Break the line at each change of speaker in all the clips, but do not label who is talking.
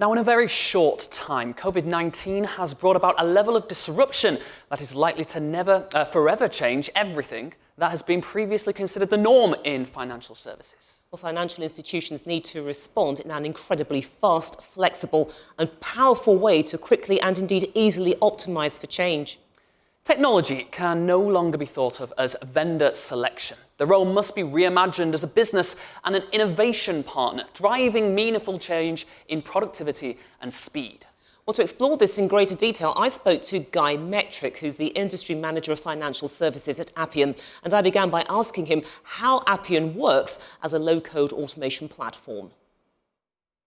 Now, in a very short time, COVID-19 has brought about a level of disruption that is likely to forever change everything that has been previously considered the norm in financial services.
Well, financial institutions need to respond in an incredibly fast, flexible and powerful way to quickly and indeed easily optimise for change.
Technology can no longer be thought of as vendor selection. The role must be reimagined as a business and an innovation partner, driving meaningful change in productivity and speed.
Well, to explore this in greater detail, I spoke to Guy Mettrick, who's the Industry Manager of Financial Services at Appian, and I began by asking him how Appian works as a low-code automation platform.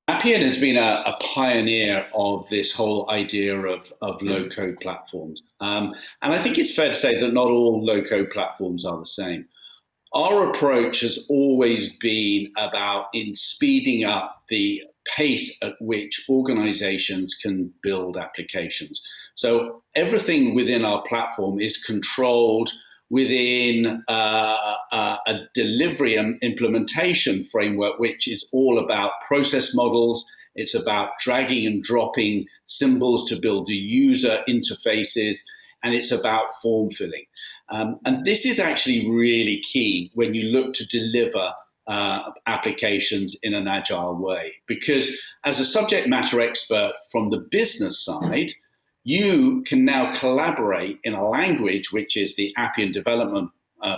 Appian has been a pioneer of this whole idea of low-code platforms. And I think it's fair to say that not all low-code platforms are the same. Our approach has always been about speeding up the pace at which organizations can build applications. So everything within our platform is controlled within a delivery and implementation framework, which is all about process models. It's about dragging and dropping symbols to build the user interfaces, and it's about form filling. And this is actually really key when you look to deliver applications in an agile way, because as a subject matter expert from the business side, you can now collaborate in a language, which is the Appian development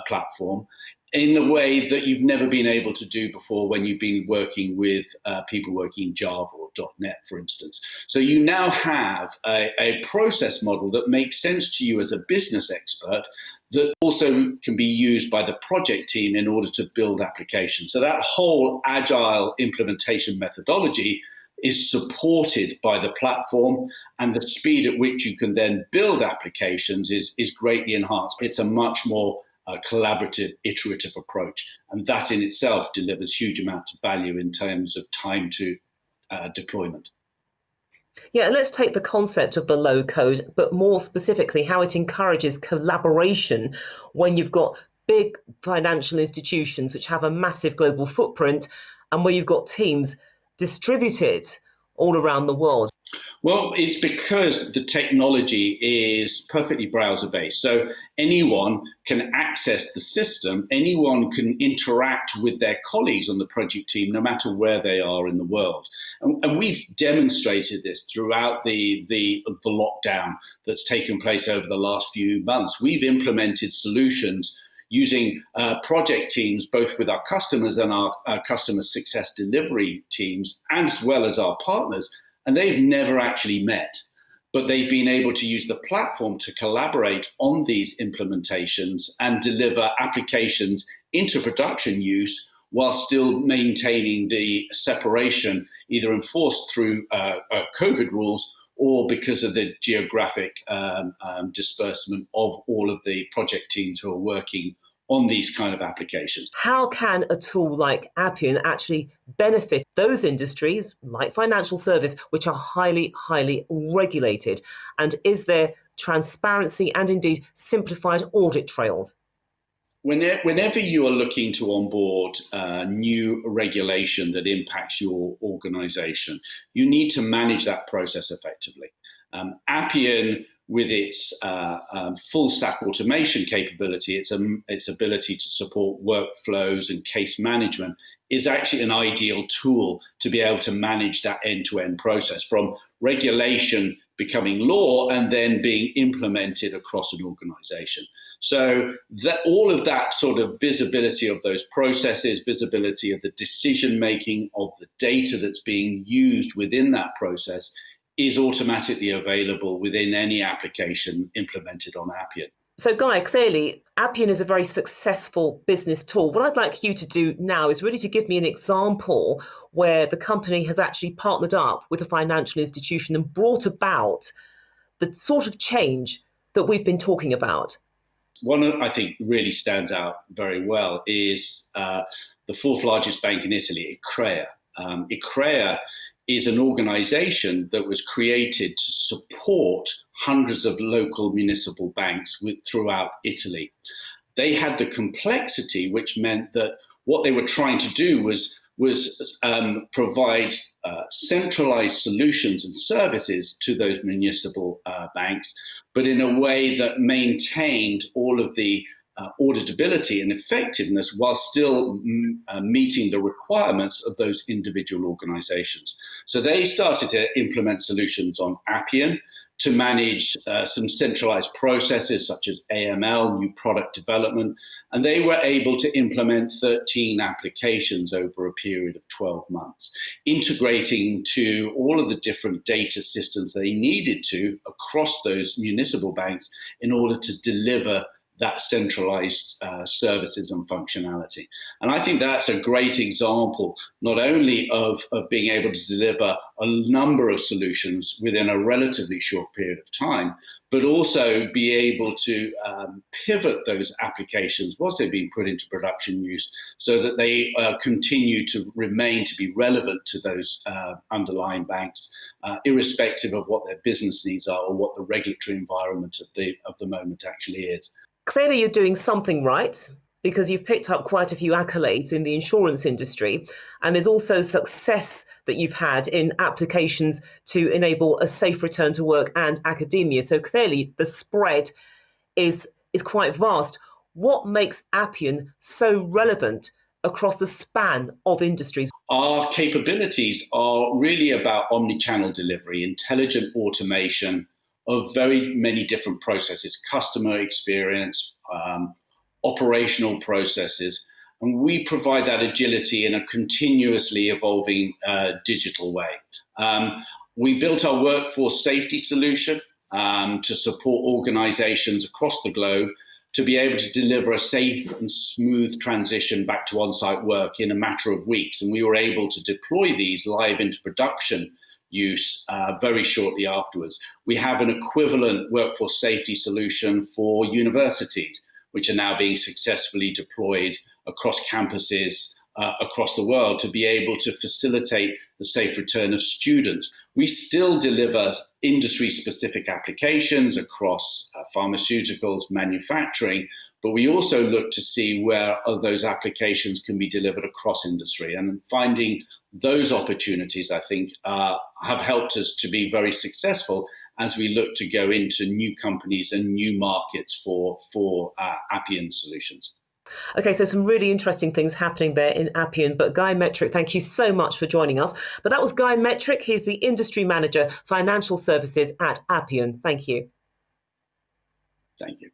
platform, in a way that you've never been able to do before when you've been working with people working in Java or .NET, for instance. So you now have a process model that makes sense to you as a business expert that also can be used by the project team in order to build applications. So that whole agile implementation methodology is supported by the platform, and the speed at which you can then build applications is greatly enhanced. It's a much more collaborative, iterative approach, and that in itself delivers huge amounts of value in terms of time to deployment.
Yeah, and let's take the concept of the low code, but more specifically how it encourages collaboration when you've got big financial institutions which have a massive global footprint and where you've got teams distributed all around the world.
Well, it's because the technology is perfectly browser-based. So anyone can access the system, anyone can interact with their colleagues on the project team, no matter where they are in the world. And we've demonstrated this throughout the lockdown that's taken place over the last few months. We've implemented solutions using project teams, both with our customers and our customer success delivery teams, as well as our partners. And they've never actually met, but they've been able to use the platform to collaborate on these implementations and deliver applications into production use while still maintaining the separation, either enforced through COVID rules or because of the geographic disbursement of all of the project teams who are working on these kind of applications.
How can a tool like Appian actually benefit those industries like financial service, which are highly, highly regulated? And is there transparency and indeed simplified audit trails?
Whenever you are looking to onboard new regulation that impacts your organization, you need to manage that process effectively. Appian, with its full stack automation capability, its ability to support workflows and case management, is actually an ideal tool to be able to manage that end-to-end process from regulation becoming law and then being implemented across an organization. So that all of that sort of visibility of those processes, visibility of the decision-making of the data that's being used within that process is automatically available within any application implemented on Appian.
So Guy, clearly Appian is a very successful business tool. What I'd like you to do now is really to give me an example where the company has actually partnered up with a financial institution and brought about the sort of change that we've been talking about.
One I think really stands out very well is the fourth largest bank in Italy, Iccrea. Iccrea is an organization that was created to support hundreds of local municipal banks throughout Italy. They had the complexity, which meant that what they were trying to do was was provide centralized solutions and services to those municipal banks, but in a way that maintained all of the auditability and effectiveness while still meeting the requirements of those individual organizations. So they started to implement solutions on Appian to manage some centralized processes such as AML, new product development, and they were able to implement 13 applications over a period of 12 months, integrating to all of the different data systems they needed to across those municipal banks in order to deliver that centralized services and functionality. And I think that's a great example, not only of being able to deliver a number of solutions within a relatively short period of time, but also be able to pivot those applications once they've been put into production use so that they continue to remain to be relevant to those underlying banks, irrespective of what their business needs are or what the regulatory environment of the moment actually is.
Clearly, you're doing something right because you've picked up quite a few accolades in the insurance industry. And there's also success that you've had in applications to enable a safe return to work and academia. So clearly, the spread is quite vast. What makes Appian so relevant across the span of industries?
Our capabilities are really about omni-channel delivery, intelligent automation of very many different processes, customer experience, operational processes, and we provide that agility in a continuously evolving digital way. We built our workforce safety solution to support organizations across the globe to be able to deliver a safe and smooth transition back to on-site work in a matter of weeks. And we were able to deploy these live into production use very shortly afterwards. We have an equivalent workforce safety solution for universities, which are now being successfully deployed across campuses across the world to be able to facilitate the safe return of students. We still deliver industry-specific applications across pharmaceuticals, manufacturing, but we also look to see where those applications can be delivered across industry. And finding those opportunities, I think, have helped us to be very successful as we look to go into new companies and new markets for Appian solutions.
Okay, so some really interesting things happening there in Appian. But Guy Mettrick, thank you so much for joining us. But that was Guy Mettrick. He's the Industry Manager, Financial Services at Appian. Thank you.
Thank you.